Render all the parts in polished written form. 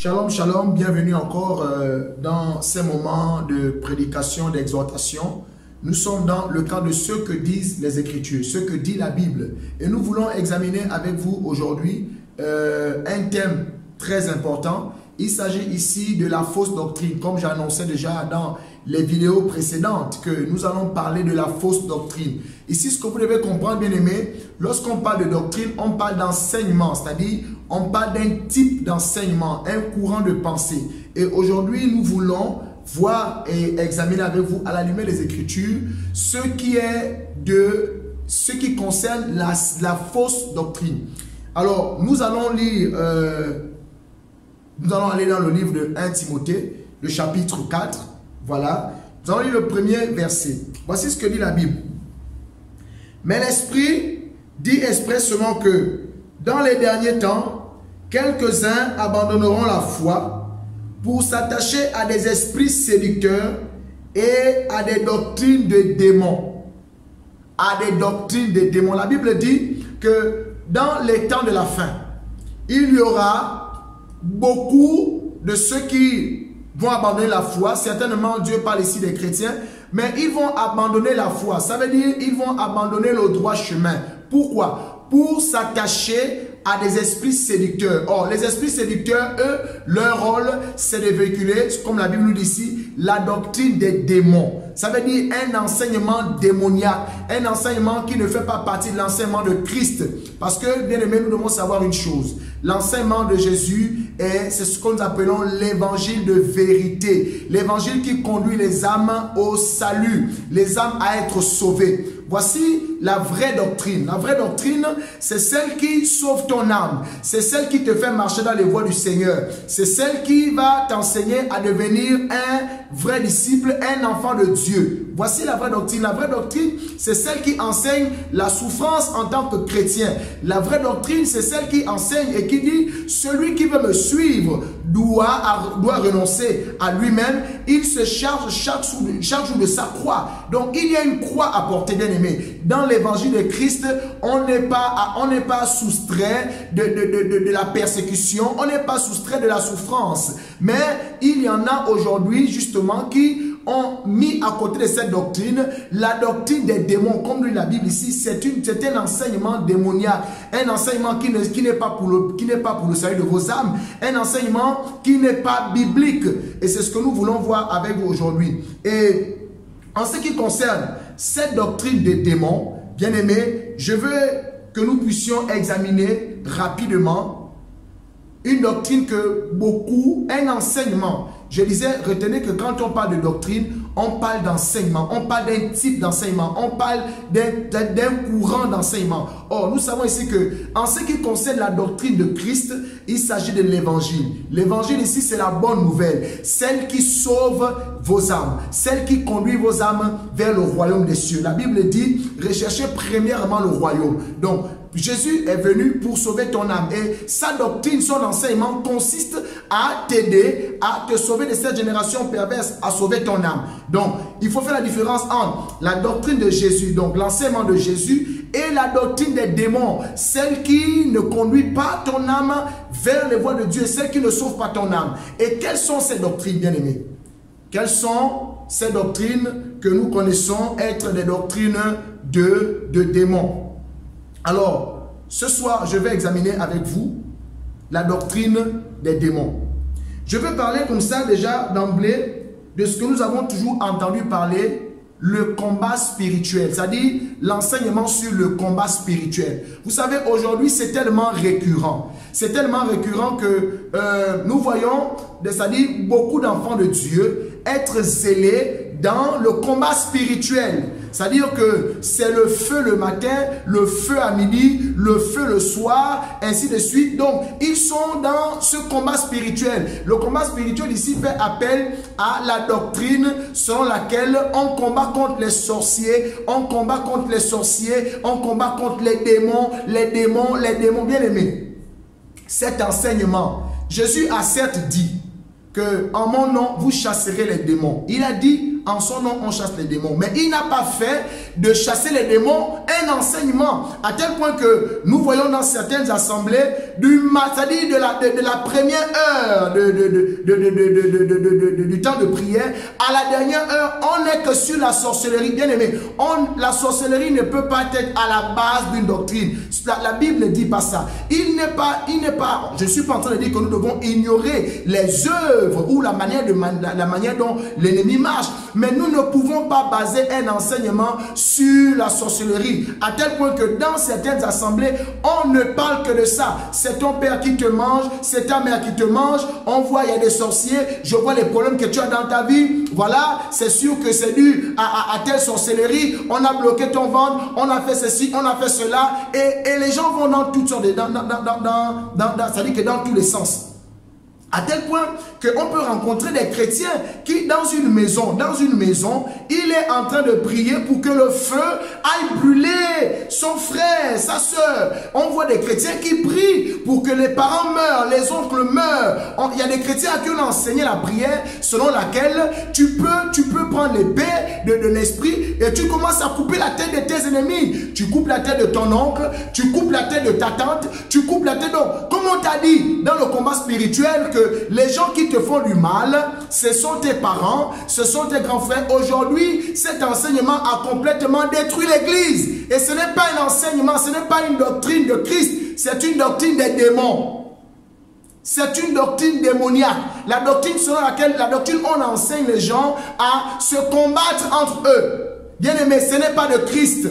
Shalom, shalom, bienvenue encore dans ces moments de prédication, d'exhortation. Nous sommes dans le cadre de ce que disent les Écritures, ce que dit la Bible. Et nous voulons examiner avec vous aujourd'hui un thème très important. Il s'agit ici de la fausse doctrine, comme j'annonçais déjà dans les vidéos précédentes, que nous allons parler de la fausse doctrine. Ici, ce que vous devez comprendre, bien aimé, lorsqu'on parle de doctrine, on parle d'enseignement, c'est-à-dire on parle d'un type d'enseignement, un courant de pensée. Et aujourd'hui, nous voulons voir et examiner avec vous à la lumière des Écritures ce qui concerne la fausse doctrine. Alors, nous allons lire, nous allons aller dans le livre de 1 Timothée, le chapitre 4. Voilà, nous allons lire le premier verset. Voici ce que dit la Bible. Mais l'Esprit dit expressément que dans les derniers temps, quelques-uns abandonneront la foi pour s'attacher à des esprits séducteurs et à des doctrines de démons. À des doctrines de démons. La Bible dit que dans les temps de la fin, il y aura beaucoup de ceux qui vont abandonner la foi. Certainement, Dieu parle ici des chrétiens, mais ils vont abandonner la foi. Ça veut dire qu'ils vont abandonner le droit chemin. Pourquoi? Pour s'attacher à des esprits séducteurs. Or, les esprits séducteurs, eux, leur rôle, c'est de véhiculer, comme la Bible nous dit ici, la doctrine des démons. Ça veut dire un enseignement démoniaque, un enseignement qui ne fait pas partie de l'enseignement de Christ. Parce que, bien aimé, nous devons savoir une chose. L'enseignement de Jésus, c'est ce que nous appelons l'évangile de vérité. L'évangile qui conduit les âmes au salut, les âmes à être sauvées. Voici la vraie doctrine. La vraie doctrine, c'est celle qui sauve ton âme. C'est celle qui te fait marcher dans les voies du Seigneur. C'est celle qui va t'enseigner à devenir un vrai disciple, un enfant de Dieu. Voici la vraie doctrine. La vraie doctrine, c'est celle qui enseigne la souffrance en tant que chrétien. La vraie doctrine, c'est celle qui enseigne et qui dit, celui qui veut me suivre doit renoncer à lui-même. Il se charge chaque jour de sa croix. Donc, il y a une croix à porter, bien aimé. Dans l'évangile de Christ, on n'est pas soustrait de la persécution, on n'est pas soustrait de la souffrance. Mais il y en a aujourd'hui, justement, qui ont mis à côté de cette doctrine, la doctrine des démons. Comme dit la Bible ici, c'est un enseignement démoniaque, un enseignement qui n'est pas pour le salut de vos âmes, un enseignement qui n'est pas biblique. Et c'est ce que nous voulons voir avec vous aujourd'hui. Et en ce qui concerne cette doctrine des démons, bien aimé, je veux que nous puissions examiner rapidement une doctrine que beaucoup, un enseignement. Je disais, retenez que quand on parle de doctrine, on parle d'enseignement, on parle d'un type d'enseignement, on parle d'un courant d'enseignement. Or, nous savons ici que, en ce qui concerne la doctrine de Christ, il s'agit de l'évangile. L'évangile ici, c'est la bonne nouvelle, celle qui sauve vos âmes, celle qui conduit vos âmes vers le royaume des cieux. La Bible dit, recherchez premièrement le royaume. Donc, Jésus est venu pour sauver ton âme et sa doctrine, son enseignement consiste à t'aider à te sauver de cette génération perverse, à sauver ton âme. Donc, il faut faire la différence entre la doctrine de Jésus, donc l'enseignement de Jésus, et la doctrine des démons, celle qui ne conduit pas ton âme vers les voies de Dieu, celle qui ne sauve pas ton âme. Et quelles sont ces doctrines, bien aimés? Quelles sont ces doctrines que nous connaissons être des doctrines de démons? Alors, ce soir, je vais examiner avec vous la doctrine des démons. Je vais parler comme ça déjà d'emblée de ce que nous avons toujours entendu parler, le combat spirituel, c'est-à-dire l'enseignement sur le combat spirituel. Vous savez, aujourd'hui, c'est tellement récurrent. C'est tellement récurrent que nous voyons, c'est-à-dire beaucoup d'enfants de Dieu être zélés dans le combat spirituel. C'est-à-dire que c'est le feu le matin, le feu à midi, le feu le soir, ainsi de suite. Donc, ils sont dans ce combat spirituel. Le combat spirituel ici fait appel à la doctrine selon laquelle on combat contre les sorciers, on combat contre les sorciers, on combat contre les démons, bien aimés. Cet enseignement, Jésus a certes dit que en mon nom, vous chasserez les démons. Il a dit, en son nom, on chasse les démons. Mais il n'a pas fait de chasser les démons un enseignement à tel point que nous voyons dans certaines assemblées, c'est-à-dire de la première heure du temps de prière à la dernière heure, on n'est que sur la sorcellerie. Bien aimé, la sorcellerie ne peut pas être à la base d'une doctrine. La Bible ne dit pas ça. Je ne suis pas en train de dire que nous devons ignorer les œuvres ou la manière dont l'ennemi marche. Mais nous ne pouvons pas baser un enseignement sur la sorcellerie. À tel point que dans certaines assemblées, on ne parle que de ça. C'est ton père qui te mange, c'est ta mère qui te mange. On voit, il y a des sorciers. Je vois les problèmes que tu as dans ta vie. Voilà, c'est sûr que c'est dû à telle sorcellerie. On a bloqué ton ventre, on a fait ceci, on a fait cela. Et les gens vont dans toutes sortes de... c'est-à-dire que dans tous les sens. À tel point qu'on peut rencontrer des chrétiens qui, dans une maison, il est en train de prier pour que le feu aille brûler son frère, sa soeur. On voit des chrétiens qui prient pour que les parents meurent, les oncles meurent. Il y a des chrétiens à qui on a enseigné la prière selon laquelle tu peux prendre l'épée de l'esprit et tu commences à couper la tête de tes ennemis. Tu coupes la tête de ton oncle, tu coupes la tête de ta tante, tu coupes la tête de... Comme on t'a dit dans le combat spirituel que les gens qui te font du mal, ce sont tes parents, ce sont tes grands frères. Aujourd'hui, cet enseignement a complètement détruit l'église. Et ce n'est pas un enseignement, ce n'est pas une doctrine de Christ, c'est une doctrine des démons. C'est une doctrine démoniaque. La doctrine selon laquelle, on enseigne les gens à se combattre entre eux. Bien aimé, ce n'est pas de Christ.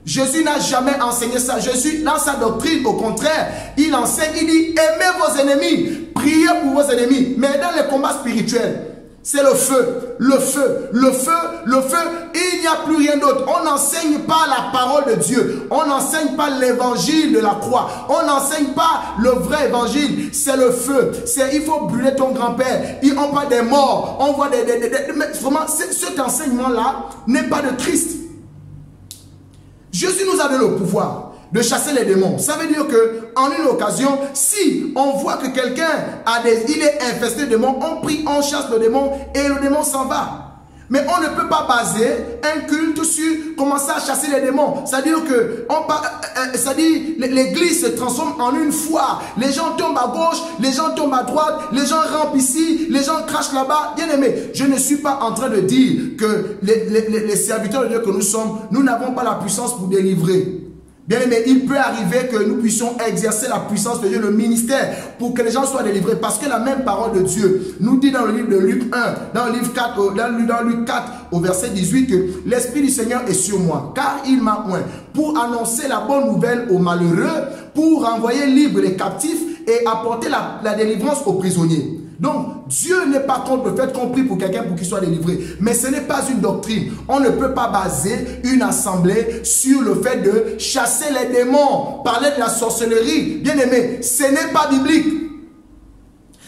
Jésus n'a jamais enseigné ça. Jésus, dans sa doctrine, au contraire, il enseigne, il dit, aimez vos ennemis, priez pour vos ennemis. Mais dans les combats spirituels, c'est le feu, le feu, le feu, le feu. Il n'y a plus rien d'autre. On n'enseigne pas la parole de Dieu. On n'enseigne pas l'évangile de la croix. On n'enseigne pas le vrai évangile. C'est le feu. Il faut brûler ton grand-père. On voit des morts. On voit mais vraiment, cet enseignement-là n'est pas de Christ. Jésus nous a donné le pouvoir de chasser les démons. Ça veut dire qu'en une occasion, si on voit que quelqu'un il est infesté de démons, on prie, on chasse le démon et le démon s'en va. Mais on ne peut pas baser un culte sur commencer à chasser les démons. C'est-à-dire que l'église se transforme en une foire. Les gens tombent à gauche, les gens tombent à droite, les gens rampent ici, les gens crachent là-bas. Bien aimé, je ne suis pas en train de dire que les serviteurs de Dieu que nous sommes, nous n'avons pas la puissance pour délivrer. Bien aimé, il peut arriver que nous puissions exercer la puissance de Dieu, le ministère, pour que les gens soient délivrés. Parce que la même parole de Dieu nous dit dans le livre de Luc 1, dans Luc 4 au verset 18, que l'Esprit du Seigneur est sur moi, car il m'a oint pour annoncer la bonne nouvelle aux malheureux, pour envoyer libre les captifs et apporter la délivrance aux prisonniers. Donc, Dieu n'est pas contre le fait qu'on prie pour quelqu'un pour qu'il soit délivré. Mais ce n'est pas une doctrine. On ne peut pas baser une assemblée sur le fait de chasser les démons, parler de la sorcellerie. Bien aimé, ce n'est pas biblique.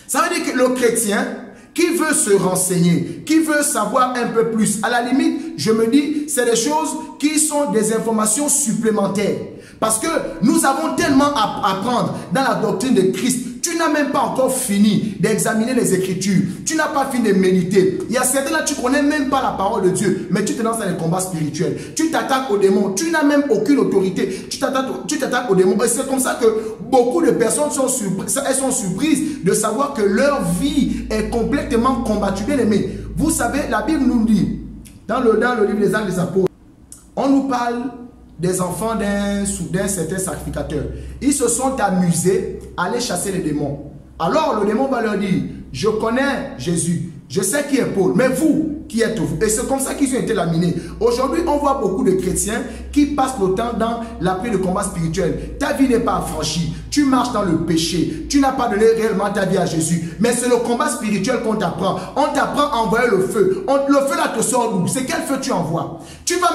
Ça veut dire que le chrétien qui veut se renseigner, qui veut savoir un peu plus, à la limite, je me dis, c'est des choses qui sont des informations supplémentaires. Parce que nous avons tellement à apprendre dans la doctrine de Christ. Tu n'as même pas encore fini d'examiner les Écritures. Tu n'as pas fini de méditer. Il y a certains là, tu ne connais même pas la parole de Dieu, mais tu te lances dans les combats spirituels. Tu t'attaques aux démons. Tu n'as même aucune autorité. Tu t'attaques aux démons. Et c'est comme ça que beaucoup de personnes sont surprises de savoir que leur vie est complètement combattue. Bien aimé, vous savez, la Bible nous dit, dans le livre des Actes des Apôtres, on nous parle des enfants d'un certain sacrificateur. Ils se sont amusés à aller chasser les démons. Alors le démon va leur dire, je connais Jésus, je sais qui est Paul, mais vous, qui êtes-vous? Et c'est comme ça qu'ils ont été laminés. Aujourd'hui, on voit beaucoup de chrétiens qui passent le temps dans l'appel de combat spirituel. Ta vie n'est pas affranchie, tu marches dans le péché, tu n'as pas donné réellement ta vie à Jésus. Mais c'est le combat spirituel qu'on t'apprend. On t'apprend à envoyer le feu. Le feu là te sort d'où? C'est quel feu tu envoies? Tu vas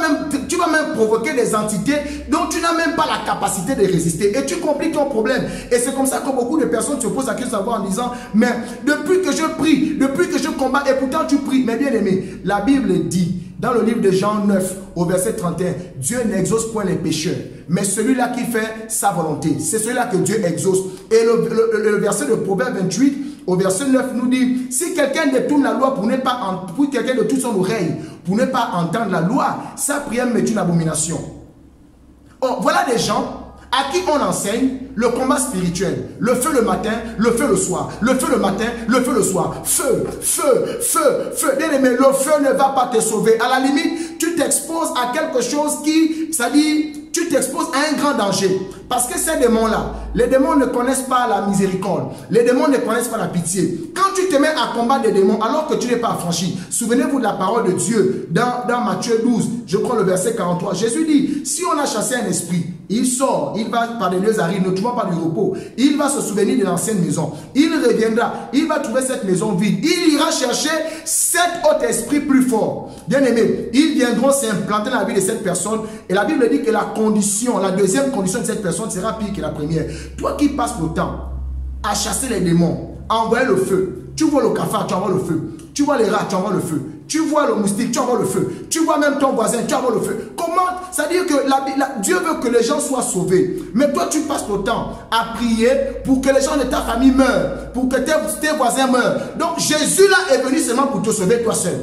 même provoquer des entités dont tu n'as même pas la capacité de résister. Et tu compliques ton problème. Et c'est comme ça que beaucoup de personnes se posent la question de savoir en disant, mais depuis que je prie, depuis que je combats, et pourtant tu pries. Mais bien aimé, la Bible dit, dans le livre de Jean 9, au verset 31, Dieu n'exauce point les pécheurs, mais celui-là qui fait sa volonté. C'est celui-là que Dieu exauce. Et le verset de Proverbe 28, au verset 9, nous dit, si quelqu'un détourne la loi pour quelqu'un de toute son oreille, pour ne pas entendre la loi, sa prière est une abomination. Oh, voilà des gens à qui on enseigne le combat spirituel. Le feu le matin, le feu le soir. Le feu le matin, le feu le soir. Feu, feu, feu, feu. Bien aimé, le feu ne va pas te sauver. À la limite, tu t'exposes à quelque chose qui, ça dit, tu t'exposes à un grand danger. Parce que ces démons-là, les démons ne connaissent pas la miséricorde. Les démons ne connaissent pas la pitié. Quand tu te mets à combattre des démons alors que tu n'es pas affranchi, souvenez-vous de la parole de Dieu dans Matthieu 12, je crois le verset 43. Jésus dit, si on a chassé un esprit, il sort, il va par des lieux arides, ne trouvant pas du repos. Il va se souvenir de l'ancienne maison. Il reviendra, il va trouver cette maison vide. Il ira chercher cet autre esprit plus fort. Bien aimé, ils viendront s'implanter dans la vie de cette personne. Et la Bible dit que la condition, la deuxième condition de cette personne sera pire que la première. Toi qui passes le temps à chasser les démons, à envoyer le feu. Tu vois le cafard, tu envoies le feu. Tu vois les rats, tu envoies le feu. Tu vois le moustique, tu envoies le feu. Tu vois même ton voisin, tu envoies le feu. Comment? C'est-à-dire que Dieu veut que les gens soient sauvés. Mais toi, tu passes le temps à prier pour que les gens de ta famille meurent. Pour que tes voisins meurent. Donc, Jésus là est venu seulement pour te sauver toi seul.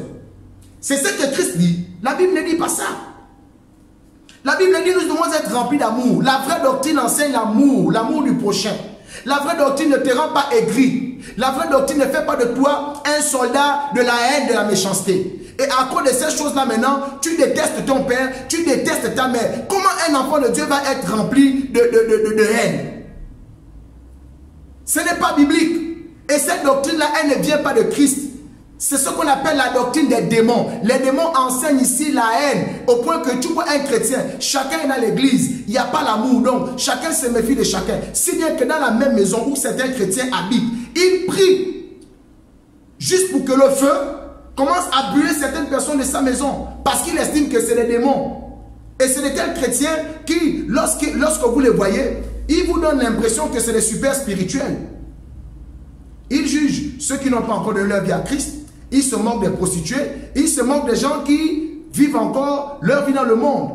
C'est ce que Christ dit. La Bible ne dit pas ça. La Bible dit nous devons être remplis d'amour. La vraie doctrine enseigne l'amour, l'amour du prochain. La vraie doctrine ne te rend pas aigri. La vraie doctrine ne fait pas de toi un soldat de la haine, de la méchanceté. Et à cause de ces choses-là maintenant, tu détestes ton père, tu détestes ta mère. Comment un enfant de Dieu va être rempli de haine? Ce n'est pas biblique. Et cette doctrine-là, elle ne vient pas de Christ. C'est ce qu'on appelle la doctrine des démons. Les démons enseignent ici la haine. Au point que tu vois un chrétien, chacun est dans l'église. Il n'y a pas l'amour. Donc, chacun se méfie de chacun. Si bien que dans la même maison où certains chrétiens habitent, ils prient juste pour que le feu commence à brûler certaines personnes de sa maison. Parce qu'ils estiment que c'est des démons. Et c'est de tels chrétiens qui, lorsque vous les voyez, ils vous donnent l'impression que c'est des super spirituels. Ils jugent ceux qui n'ont pas encore donné leur vie à Christ. Ils se moquent des prostituées. Ils se moquent des gens qui vivent encore leur vie dans le monde.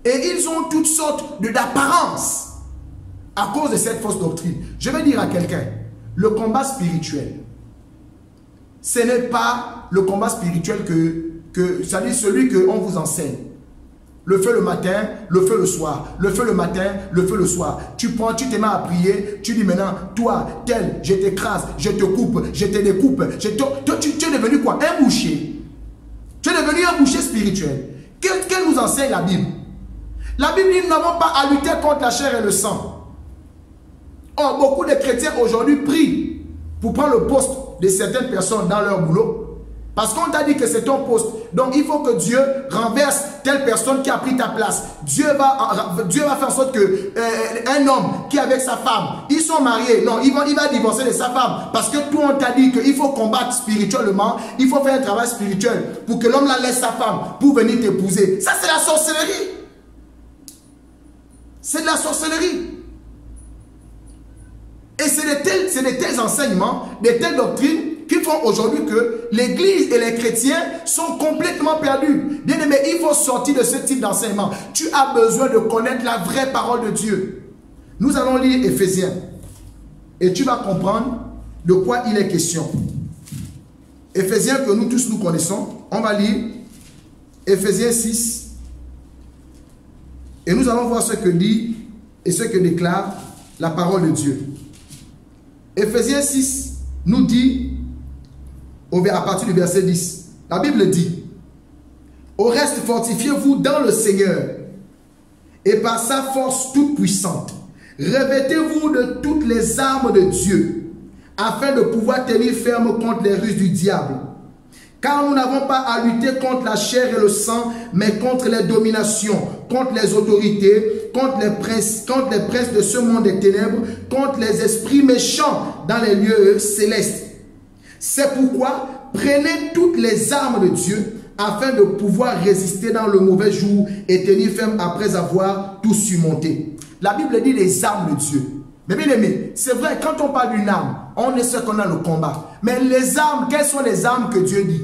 Et ils ont toutes sortes d'apparences à cause de cette fausse doctrine. Je vais dire à quelqu'un, le combat spirituel, ce n'est pas le combat spirituel c'est-à-dire celui qu'on vous enseigne. Le feu le matin, le feu le soir. Le feu le matin, le feu le soir. Tu prends, tu te mets à prier. Tu dis maintenant, toi, tel, je t'écrase, je te coupe, je te découpe. Toi, tu es devenu quoi? Un boucher. Tu es devenu un boucher spirituel. Qu'elle nous enseigne la Bible? La Bible dit, nous n'avons pas à lutter contre la chair et le sang. Or, beaucoup de chrétiens aujourd'hui prient pour prendre le poste de certaines personnes dans leur boulot. Parce qu'on t'a dit que c'est ton poste. Donc il faut que Dieu renverse telle personne qui a pris ta place. Dieu va faire en sorte que un homme qui est avec sa femme, ils sont mariés. Non, il va divorcer de sa femme. Parce que tout on t'a dit qu'il faut combattre spirituellement. Il faut faire un travail spirituel pour que l'homme la laisse sa femme pour venir t'épouser. Ça c'est la sorcellerie. C'est de la sorcellerie. Et c'est de tels enseignements, de telles doctrines qui font aujourd'hui que l'Église et les chrétiens sont complètement perdus. Bien aimé, il faut sortir de ce type d'enseignement. Tu as besoin de connaître la vraie parole de Dieu. Nous allons lire Éphésiens. Et tu vas comprendre de quoi il est question. Éphésiens que nous tous nous connaissons. On va lire Éphésiens 6. Et nous allons voir ce que dit et ce que déclare la parole de Dieu. Éphésiens 6 nous dit, à partir du verset 10, la Bible dit, au reste fortifiez-vous dans le Seigneur et par sa force toute puissante, revêtez-vous de toutes les armes de Dieu afin de pouvoir tenir ferme contre les ruses du diable. Car nous n'avons pas à lutter contre la chair et le sang, mais contre les dominations, contre les autorités, contre les princes de ce monde des ténèbres, contre les esprits méchants dans les lieux célestes. C'est pourquoi prenez toutes les armes de Dieu afin de pouvoir résister dans le mauvais jour et tenir ferme après avoir tout surmonté. La Bible dit les armes de Dieu. Mais bien aimé, c'est vrai, quand on parle d'une arme, on est sûr qu'on a le combat. Mais les armes, quelles sont les armes que Dieu dit?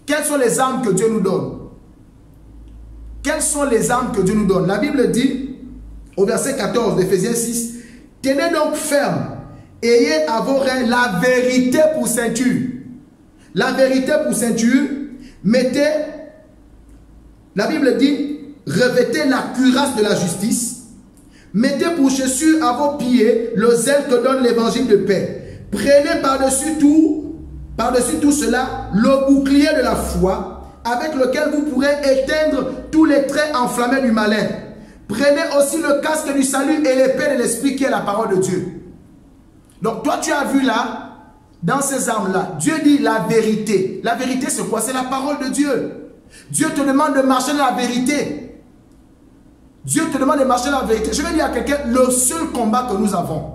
Quelles sont les armes que Dieu nous donne? Quelles sont les armes que Dieu nous donne? La Bible dit, au verset 14 d'Éphésiens 6, « Tenez donc ferme, ayez à vos reins la vérité pour ceinture. » La vérité pour ceinture, mettez, la Bible dit, « revêtez la cuirasse de la justice. Mettez pour chaussure à vos pieds le zèle que donne l'évangile de paix. Prenez par-dessus tout cela, le bouclier de la foi, avec lequel vous pourrez éteindre tous les traits enflammés du malin. Prenez aussi le casque du salut et l'épée de l'esprit qui est la parole de Dieu. Donc toi tu as vu là, dans ces armes-là, Dieu dit la vérité. La vérité c'est quoi? C'est la parole de Dieu. Dieu te demande de marcher dans la vérité. Dieu te demande de marcher dans la vérité. Je vais dire à quelqu'un, le seul combat que nous avons,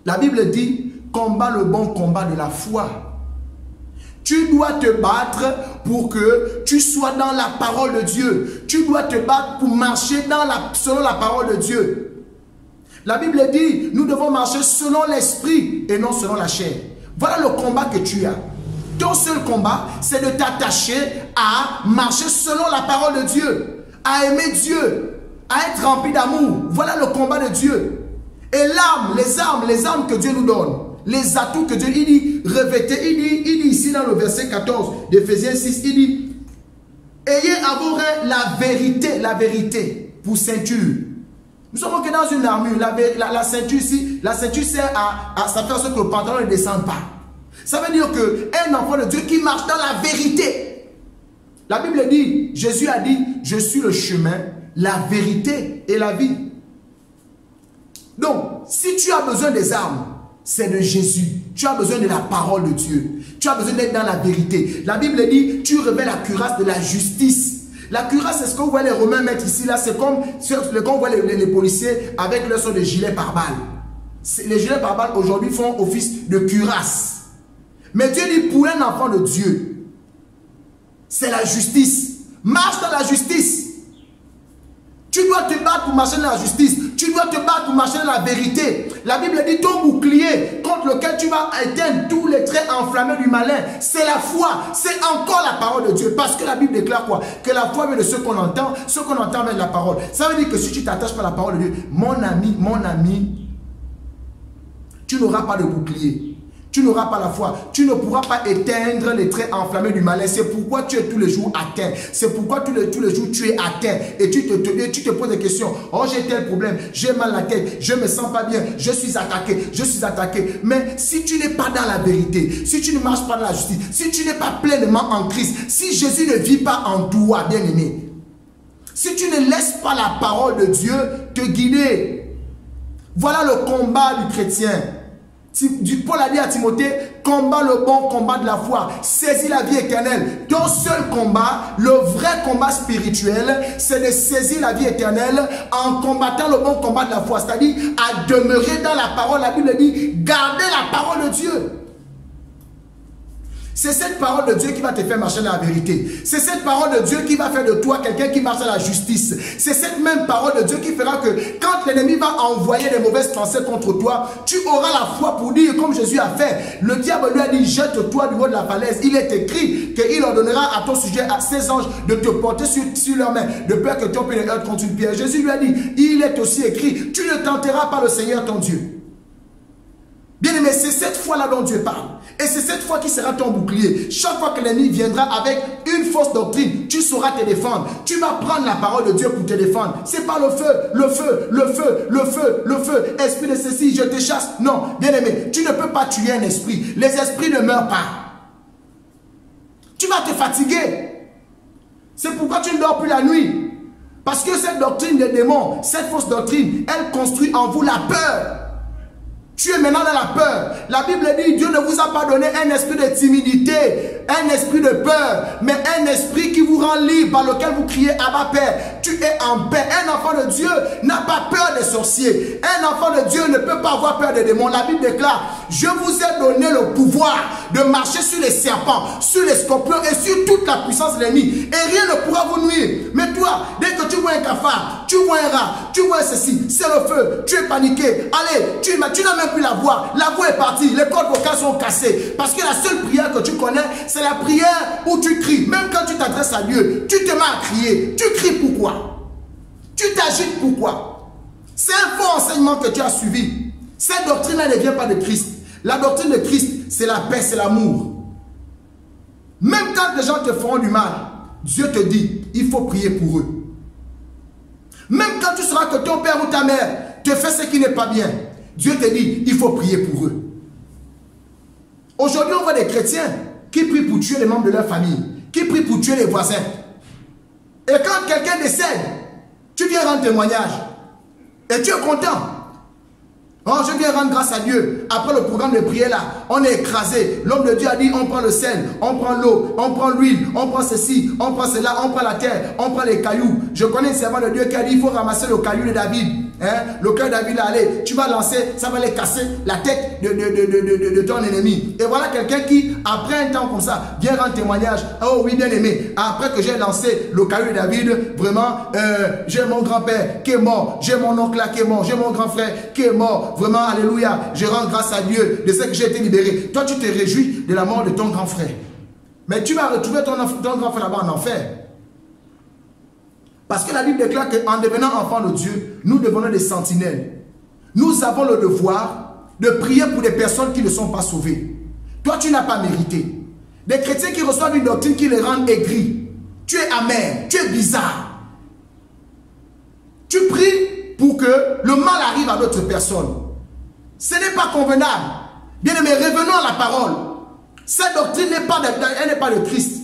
la Bible dit, combat le bon combat de la foi. Tu dois te battre pour que tu sois dans la parole de Dieu. Tu dois te battre pour marcher selon la parole de Dieu. La Bible dit, nous devons marcher selon l'esprit et non selon la chair. Voilà le combat que tu as. Ton seul combat, c'est de t'attacher à marcher selon la parole de Dieu, à aimer Dieu, à être rempli d'amour. Voilà le combat de Dieu. Et l'arme, les armes que Dieu nous donne, les atouts que Dieu, il dit, revêtez, il dit ici dans le verset 14 d'Éphésiens 6, il dit, ayez à vos reins la vérité pour ceinture. Nous sommes que dans une armure, la ceinture ici, la ceinture sert à ça faire ce que le pantalon ne descend pas. Ça veut dire qu'un enfant de Dieu qui marche dans la vérité. La Bible dit, Jésus a dit, je suis le chemin, la vérité et la vie. Donc, si tu as besoin des armes, c'est de Jésus. Tu as besoin de la parole de Dieu. Tu as besoin d'être dans la vérité. La Bible dit, tu revêts la cuirasse de la justice. La cuirasse, c'est ce qu'on voit les Romains mettre ici. Là, c'est comme quand on voit les policiers avec leur sorte de gilet pare-balles. Les gilets pare-balles aujourd'hui font office de cuirasse. Mais Dieu dit, pour un enfant de Dieu, c'est la justice. Marche dans la justice. Tu dois te battre pour marcher dans la justice. Tu dois te battre pour marcher dans la vérité. La Bible dit ton bouclier contre lequel tu vas éteindre tous les traits enflammés du malin. C'est la foi. C'est encore la parole de Dieu. Parce que la Bible déclare quoi? Que la foi vient de ce qu'on entend. Ce qu'on entend vient de la parole. Ça veut dire que si tu t'attaches pas à la parole de Dieu, mon ami, tu n'auras pas de bouclier. Tu n'auras pas la foi. Tu ne pourras pas éteindre les traits enflammés du malin. C'est pourquoi tu es tous les jours atteint. C'est pourquoi tous les jours tu es atteint. Et tu te poses des questions. Oh, j'ai tel problème. J'ai mal à la tête. Je ne me sens pas bien. Je suis attaqué. Je suis attaqué. Mais si tu n'es pas dans la vérité, si tu ne marches pas dans la justice, si tu n'es pas pleinement en Christ, si Jésus ne vit pas en toi, bien aimé, si tu ne laisses pas la parole de Dieu te guider, voilà le combat du chrétien. Paul a dit à Timothée, combat le bon combat de la foi, saisis la vie éternelle. Ton seul combat, le vrai combat spirituel, c'est de saisir la vie éternelle en combattant le bon combat de la foi, c'est-à-dire à demeurer dans la parole. La Bible dit, gardez la parole de Dieu. C'est cette parole de Dieu qui va te faire marcher dans la vérité. C'est cette parole de Dieu qui va faire de toi quelqu'un qui marche dans la justice. C'est cette même parole de Dieu qui fera que quand l'ennemi va envoyer des mauvaises pensées contre toi, tu auras la foi pour dire comme Jésus a fait. Le diable lui a dit, jette-toi du haut de la falaise. Il est écrit qu'il ordonnera à ton sujet, à ses anges, de te porter sur leurs mains, de peur que ton pied ne heurte contre une pierre. Jésus lui a dit, il est aussi écrit, tu ne tenteras pas le Seigneur ton Dieu. Bien aimé, c'est cette foi-là dont Dieu parle. Et c'est cette foi qui sera ton bouclier. Chaque fois que l'ennemi viendra avec une fausse doctrine, tu sauras te défendre. Tu vas prendre la parole de Dieu pour te défendre. C'est pas le feu, le feu, le feu, le feu, le feu. Esprit de ceci, je te chasse. Non, bien aimé, tu ne peux pas tuer un esprit. Les esprits ne meurent pas. Tu vas te fatiguer. C'est pourquoi tu ne dors plus la nuit. Parce que cette doctrine des démons, cette fausse doctrine, elle construit en vous la peur. Tu es maintenant dans la peur. La Bible dit, Dieu ne vous a pas donné un esprit de timidité, un esprit de peur, mais un esprit qui vous rend libre, par lequel vous criez Abba Père. Tu es en paix. Un enfant de Dieu n'a pas peur des sorciers. Un enfant de Dieu ne peut pas avoir peur des démons. La Bible déclare, je vous ai donné le pouvoir de marcher sur les serpents, sur les scorpions et sur toute la puissance de l'ennemi. Et rien ne pourra vous nuire. Mais toi, dès que tu vois un cafard, tu vois un rat, tu vois ceci, c'est le feu, tu es paniqué. Allez, tu n'as même plus la voix. La voix est partie. Les cordes vocales sont cassées. Parce que la seule prière que tu connais, c'est la prière où tu cries. Même quand tu t'adresses à Dieu, tu te mets à crier. Tu cries pourquoi? Tu t'agites pourquoi? C'est un faux enseignement que tu as suivi. Cette doctrine-là ne vient pas de Christ. La doctrine de Christ, c'est la paix, c'est l'amour. Même quand les gens te feront du mal, Dieu te dit, il faut prier pour eux. Même quand tu sauras que ton père ou ta mère te fait ce qui n'est pas bien, Dieu te dit, il faut prier pour eux. Aujourd'hui, on voit des chrétiens qui prient pour tuer les membres de leur famille, qui prient pour tuer les voisins. Et quand quelqu'un décède, tu viens rendre témoignage. Et tu es content. Oh, je viens rendre grâce à Dieu. Après le programme de prière là, on est écrasé. L'homme de Dieu a dit, on prend le sel, on prend l'eau, on prend l'huile, on prend ceci, on prend cela, on prend la terre, on prend les cailloux. Je connais un servant de Dieu qui a dit, il faut ramasser le caillou de David. Hein? Le cœur de David, allez, tu vas lancer, ça va aller casser la tête de ton ennemi. Et voilà quelqu'un qui, après un temps comme ça, vient rendre témoignage. Oh oui, bien aimé, après que j'ai lancé le caillou de David, vraiment, j'ai mon grand-père qui est mort, j'ai mon oncle là qui est mort, j'ai mon grand frère qui est mort. Vraiment, alléluia, je rends grâce à Dieu de ce que j'ai été libéré. Toi, tu te réjouis de la mort de ton grand frère. Mais tu vas retrouver ton grand frère là-bas en enfer. Parce que la Bible déclare qu'en devenant enfants de Dieu, nous devenons des sentinelles. Nous avons le devoir de prier pour des personnes qui ne sont pas sauvées. Toi, tu n'as pas mérité. Des chrétiens qui reçoivent une doctrine qui les rend aigris. Tu es amer, tu es bizarre. Tu pries pour que le mal arrive à d'autres personnes. Ce n'est pas convenable. Bien aimé, revenons à la parole. Cette doctrine n'est pas de Christ.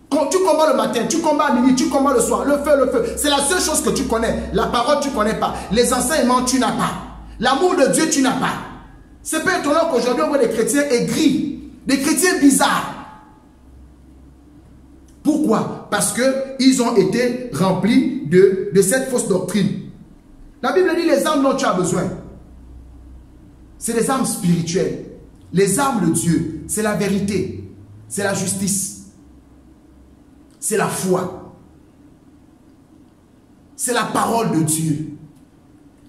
Quand tu combats le matin, tu combats à midi, tu combats le soir. Le feu. C'est la seule chose que tu connais. La parole, tu ne connais pas. Les enseignements, tu n'as pas. L'amour de Dieu, tu n'as pas. C'est pas étonnant qu'aujourd'hui, on voit des chrétiens aigris. Des chrétiens bizarres. Pourquoi? Parce qu'ils ont été remplis de cette fausse doctrine. La Bible dit les armes dont tu as besoin. C'est les armes spirituelles. Les armes de Dieu, c'est la vérité, c'est la justice, c'est la foi, c'est la parole de Dieu.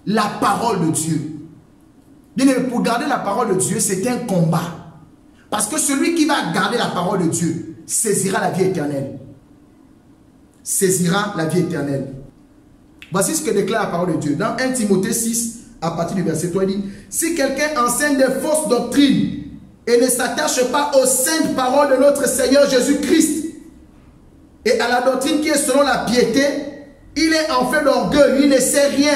La parole de Dieu. Bien aimé, pour garder la parole de Dieu, c'est un combat. Parce que celui qui va garder la parole de Dieu saisira la vie éternelle. Saisira la vie éternelle. Voici ce que déclare la parole de Dieu. Dans 1 Timothée 6, à partir du verset 3, il dit, si quelqu'un enseigne des fausses doctrines et ne s'attache pas aux saintes paroles de notre Seigneur Jésus-Christ et à la doctrine qui est selon la piété, il est enflé d'orgueil, il ne sait rien.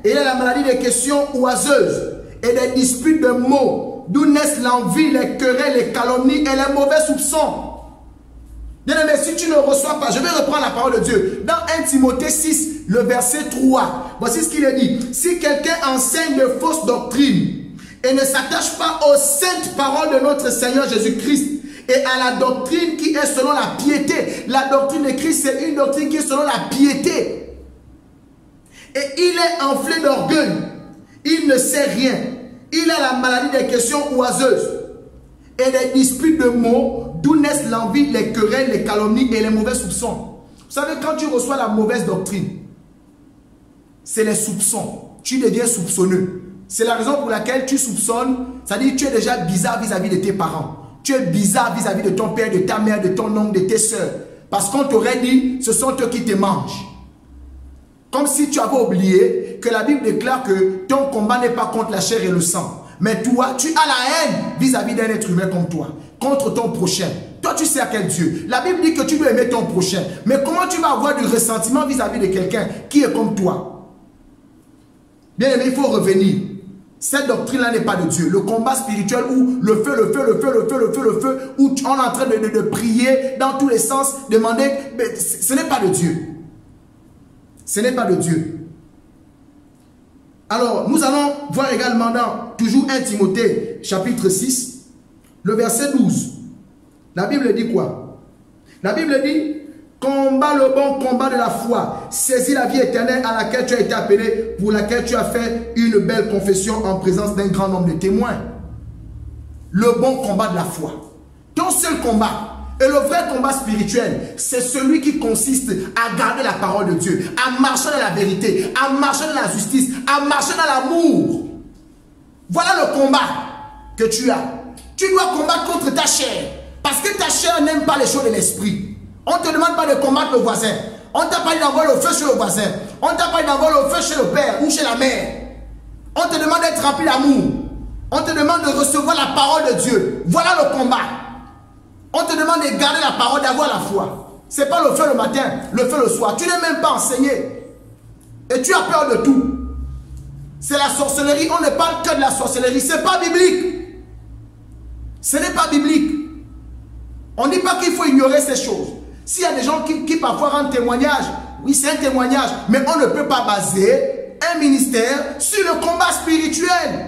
Et il a la maladie des questions oiseuses et des disputes de mots, d'où naissent l'envie, les querelles, les calomnies et les mauvais soupçons. Bien aimé, si tu ne reçois pas, je vais reprendre la parole de Dieu. Dans 1 Timothée 6, le verset 3, voici ce qu'il est dit. Si quelqu'un enseigne de fausses doctrines et ne s'attache pas aux saintes paroles de notre Seigneur Jésus-Christ et à la doctrine qui est selon la piété. La doctrine de Christ, c'est une doctrine qui est selon la piété. Et il est enflé d'orgueil. Il ne sait rien. Il a la maladie des questions oiseuses et des disputes de mots, d'où naissent l'envie, les querelles, les calomnies et les mauvais soupçons. Vous savez, quand tu reçois la mauvaise doctrine, c'est les soupçons. Tu deviens soupçonneux. C'est la raison pour laquelle tu soupçonnes, c'est-à-dire que tu es déjà bizarre vis-à-vis de tes parents. Tu es bizarre vis-à-vis de ton père, de ta mère, de ton oncle, de tes soeurs. Parce qu'on t'aurait dit, ce sont eux qui te mangent. Comme si tu avais oublié que la Bible déclare que ton combat n'est pas contre la chair et le sang. Mais toi, tu as la haine vis-à-vis d'un être humain comme toi, contre ton prochain. Toi, tu sais à quel Dieu. La Bible dit que tu dois aimer ton prochain. Mais comment tu vas avoir du ressentiment vis-à-vis de quelqu'un qui est comme toi? Bien aimé, il faut revenir. Cette doctrine-là n'est pas de Dieu. Le combat spirituel où le feu, où on est en train de prier dans tous les sens, demander, mais ce n'est pas de Dieu. Ce n'est pas de Dieu. Alors, nous allons voir également dans toujours 1 Timothée, chapitre 6, le verset 12. La Bible dit quoi? La Bible dit, combat le bon combat de la foi, saisis la vie éternelle à laquelle tu as été appelé, pour laquelle tu as fait une belle confession en présence d'un grand nombre de témoins. Le bon combat de la foi. Ton seul combat. Et le vrai combat spirituel, c'est celui qui consiste à garder la parole de Dieu, à marcher dans la vérité, à marcher dans la justice, à marcher dans l'amour. Voilà le combat que tu as. Tu dois combattre contre ta chair, parce que ta chair n'aime pas les choses de l'esprit. On ne te demande pas de combattre le voisin. On ne t'a pas dit d'envoyer le feu chez le voisin. On ne t'a pas dit d'envoyer le feu chez le père ou chez la mère. On te demande d'être rempli d'amour. On te demande de recevoir la parole de Dieu. Voilà le combat. On te demande de garder la parole, d'avoir la foi. Ce n'est pas le feu le matin, le feu le soir. Tu n'es même pas enseigné. Et tu as peur de tout. C'est la sorcellerie. On ne parle que de la sorcellerie. Ce n'est pas biblique. Ce n'est pas biblique. On ne dit pas qu'il faut ignorer ces choses. S'il y a des gens qui parfois rendent témoignage, oui, c'est un témoignage, mais on ne peut pas baser un ministère sur le combat spirituel.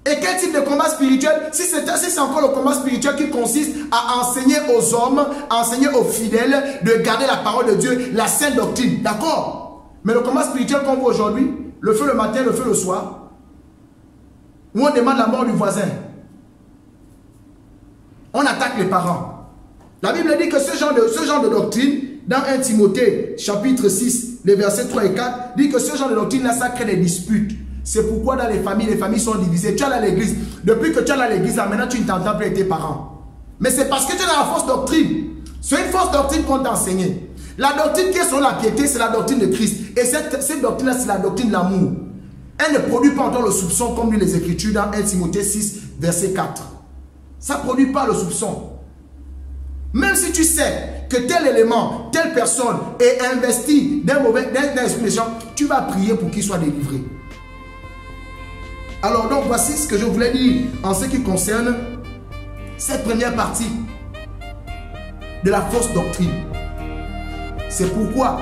Et quel type de combat spirituel? Si c'est encore le combat spirituel qui consiste à enseigner aux hommes, à enseigner aux fidèles de garder la parole de Dieu, la sainte doctrine, d'accord? Mais le combat spirituel qu'on voit aujourd'hui, le feu le matin, le feu le soir, où on demande la mort du voisin. On attaque les parents. La Bible dit que ce genre de doctrine, dans 1 Timothée, chapitre 6, les versets 3 et 4, dit que ce genre de doctrine-là, ça crée des disputes. C'est pourquoi dans les familles sont divisées. Tu es à l'église. Depuis que tu es à l'église, maintenant tu ne t'entends plus avec tes parents. Mais c'est parce que tu es dans la fausse doctrine. C'est une fausse doctrine qu'on t'a enseignée. La doctrine qui est sur la piété, c'est la doctrine de Christ. Et cette doctrine-là, c'est la doctrine de l'amour. Elle ne produit pas encore le soupçon comme dit les Écritures dans 1 Timothée 6, verset 4. Ça ne produit pas le soupçon. Même si tu sais que tel élément, telle personne est investie d'un esprit méchant, tu vas prier pour qu'il soit délivré. Alors donc voici ce que je voulais dire en ce qui concerne cette première partie de la fausse doctrine. C'est pourquoi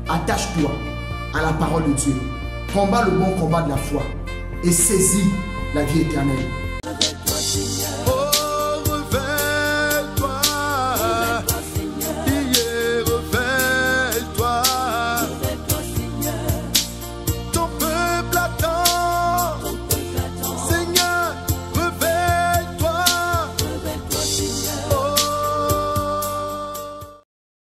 attache-toi à la parole de Dieu. Combat le bon combat de la foi et saisis la vie éternelle.